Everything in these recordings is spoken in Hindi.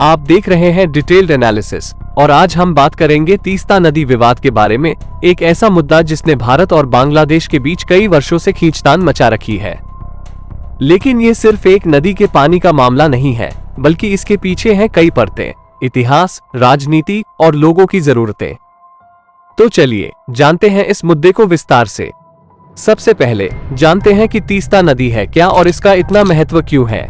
आप देख रहे हैं डिटेल्ड एनालिसिस और आज हम बात करेंगे तीस्ता नदी विवाद के बारे में, एक ऐसा मुद्दा जिसने भारत और बांग्लादेश के बीच कई वर्षों से खींचतान मचा रखी है। लेकिन ये सिर्फ एक नदी के पानी का मामला नहीं है, बल्कि इसके पीछे हैं कई परतें, इतिहास, राजनीति और लोगों की जरूरतें। तो चलिए जानते हैं इस मुद्दे को विस्तार से। सबसे पहले जानते हैं कि तीस्ता नदी है क्या और इसका इतना महत्व क्यों है।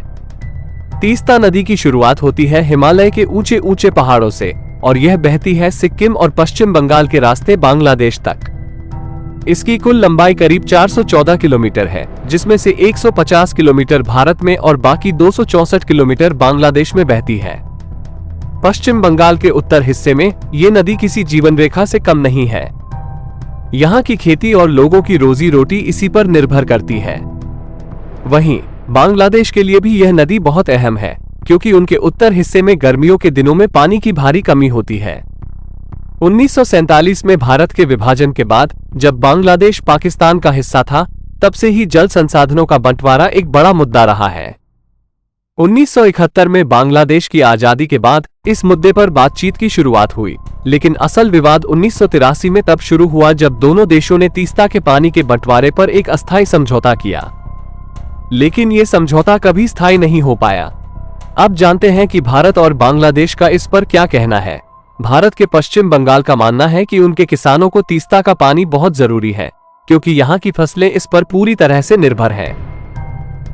तीस्ता नदी की शुरुआत होती है हिमालय के ऊंचे ऊंचे पहाड़ों से और यह बहती है सिक्किम और पश्चिम बंगाल के रास्ते बांग्लादेश तक। इसकी कुल लंबाई करीब 414 किलोमीटर है, जिसमें से 150 किलोमीटर भारत में और बाकी 264 किलोमीटर बांग्लादेश में बहती है। पश्चिम बंगाल के उत्तर हिस्से में ये नदी किसी जीवन रेखा से कम नहीं है। यहाँ की खेती और लोगों की रोजी रोटी इसी पर निर्भर करती है। वहीं बांग्लादेश के लिए भी यह नदी बहुत अहम है, क्योंकि उनके उत्तर हिस्से में गर्मियों के दिनों में पानी की भारी कमी होती है। 1947 में भारत के विभाजन के बाद जब बांग्लादेश पाकिस्तान का हिस्सा था, तब से ही जल संसाधनों का बंटवारा एक बड़ा मुद्दा रहा है। 1971 में बांग्लादेश की आजादी के बाद इस मुद्दे पर बातचीत की शुरुआत हुई, लेकिन असल विवाद 1983 में तब शुरू हुआ जब दोनों देशों ने तीस्ता के पानी के बंटवारे पर एक अस्थायी समझौता किया। लेकिन ये समझौता कभी स्थायी नहीं हो पाया। अब जानते हैं कि भारत और बांग्लादेश का इस पर क्या कहना है। भारत के पश्चिम बंगाल का मानना है कि उनके किसानों को तीस्ता का पानी बहुत जरूरी है, क्योंकि यहाँ की फसलें इस पर पूरी तरह से निर्भर हैं।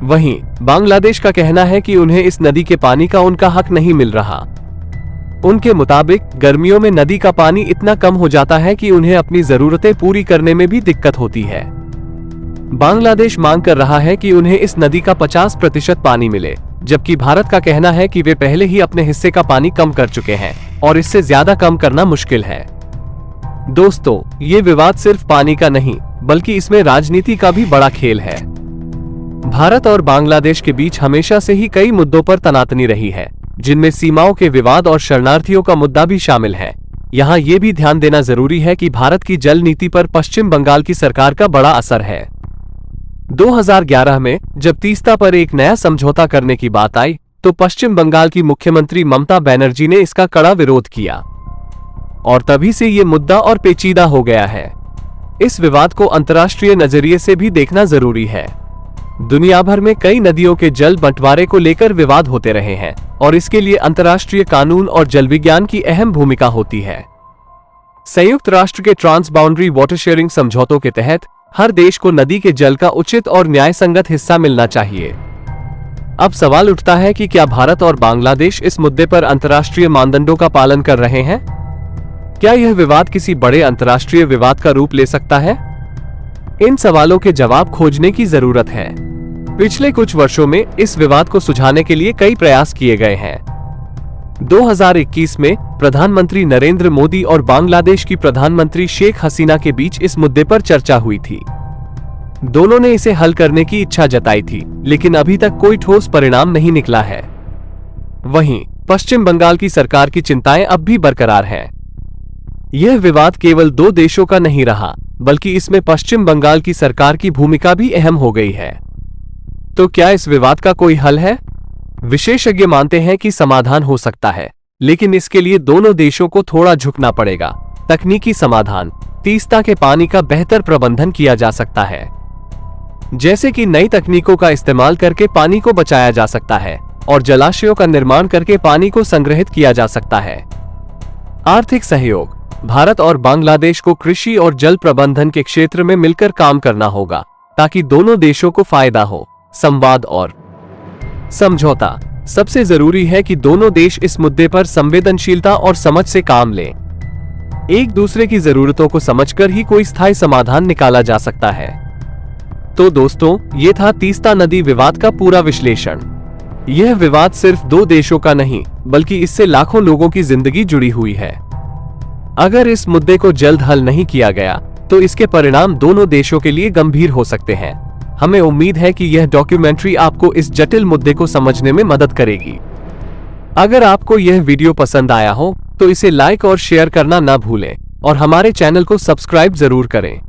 वहीं बांग्लादेश का कहना है कि उन्हें इस नदी के पानी का उनका हक नहीं मिल रहा। उनके मुताबिक गर्मियों में नदी का पानी इतना कम हो जाता है कि उन्हें अपनी जरूरतें पूरी करने में भी दिक्कत होती है। बांग्लादेश मांग कर रहा है कि उन्हें इस नदी का 50% पानी मिले, जबकि भारत का कहना है कि वे पहले ही अपने हिस्से का पानी कम कर चुके हैं और इससे ज्यादा कम करना मुश्किल है। दोस्तों, ये विवाद सिर्फ पानी का नहीं, बल्कि इसमें राजनीति का भी बड़ा खेल है। भारत और बांग्लादेश के बीच हमेशा से ही कई मुद्दों पर तनातनी रही है, जिनमें सीमाओं के विवाद और शरणार्थियों का मुद्दा भी शामिल है। यहाँ ये भी ध्यान देना जरूरी है कि भारत की जल नीति पर पश्चिम बंगाल की सरकार का बड़ा असर है। 2011 में जब तीस्ता पर एक नया समझौता करने की बात आई, तो पश्चिम बंगाल की मुख्यमंत्री ममता बनर्जी ने इसका कड़ा विरोध किया और तभी से ये मुद्दा और पेचीदा हो गया है। इस विवाद को अंतर्राष्ट्रीय नजरिए से भी देखना जरूरी है। दुनिया भर में कई नदियों के जल बंटवारे को लेकर विवाद होते रहे हैं और इसके लिए अंतर्राष्ट्रीय कानून और जल विज्ञान की अहम भूमिका होती है। संयुक्त राष्ट्र के ट्रांस बाउंड्री वाटर शेयरिंग समझौतों के तहत हर देश को नदी के जल का उचित और न्यायसंगत हिस्सा मिलना चाहिए। अब सवाल उठता है कि क्या भारत और बांग्लादेश इस मुद्दे पर अंतर्राष्ट्रीय मानदंडों का पालन कर रहे हैं? क्या यह विवाद किसी बड़े अंतर्राष्ट्रीय विवाद का रूप ले सकता है? इन सवालों के जवाब खोजने की जरूरत है। पिछले कुछ वर्षों में इस विवाद को सुलझाने के लिए कई प्रयास किए गए हैं। 2021 में प्रधानमंत्री नरेंद्र मोदी और बांग्लादेश की प्रधानमंत्री शेख हसीना के बीच इस मुद्दे पर चर्चा हुई थी। दोनों ने इसे हल करने की इच्छा जताई थी, लेकिन अभी तक कोई ठोस परिणाम नहीं निकला है। वहीं पश्चिम बंगाल की सरकार की चिंताएं अब भी बरकरार हैं। यह विवाद केवल दो देशों का नहीं रहा, बल्कि इसमें पश्चिम बंगाल की सरकार की भूमिका भी अहम हो गई है। तो क्या इस विवाद का कोई हल है? विशेषज्ञ मानते हैं कि समाधान हो सकता है, लेकिन इसके लिए दोनों देशों को थोड़ा झुकना पड़ेगा। तकनीकी समाधान, तीस्ता के पानी का बेहतर प्रबंधन किया जा सकता है, जैसे कि नई तकनीकों का इस्तेमाल करके पानी को बचाया जा सकता है और जलाशयों का निर्माण करके पानी को संग्रहित किया जा सकता है। आर्थिक सहयोग, भारत और बांग्लादेश को कृषि और जल प्रबंधन के क्षेत्र में मिलकर काम करना होगा, ताकि दोनों देशों को फायदा हो। संवाद और समझौता, सबसे जरूरी है कि दोनों देश इस मुद्दे पर संवेदनशीलता और समझ से काम लें। एक दूसरे की जरूरतों को समझकर ही कोई स्थायी समाधान निकाला जा सकता है। तो दोस्तों, ये था तीस्ता नदी विवाद का पूरा विश्लेषण। यह विवाद सिर्फ दो देशों का नहीं, बल्कि इससे लाखों लोगों की जिंदगी जुड़ी हुई है। अगर इस मुद्दे को जल्द हल नहीं किया गया, तो इसके परिणाम दोनों देशों के लिए गंभीर हो सकते हैं। हमें उम्मीद है कि यह डॉक्यूमेंट्री आपको इस जटिल मुद्दे को समझने में मदद करेगी। अगर आपको यह वीडियो पसंद आया हो, तो इसे लाइक और शेयर करना न भूलें और हमारे चैनल को सब्सक्राइब जरूर करें।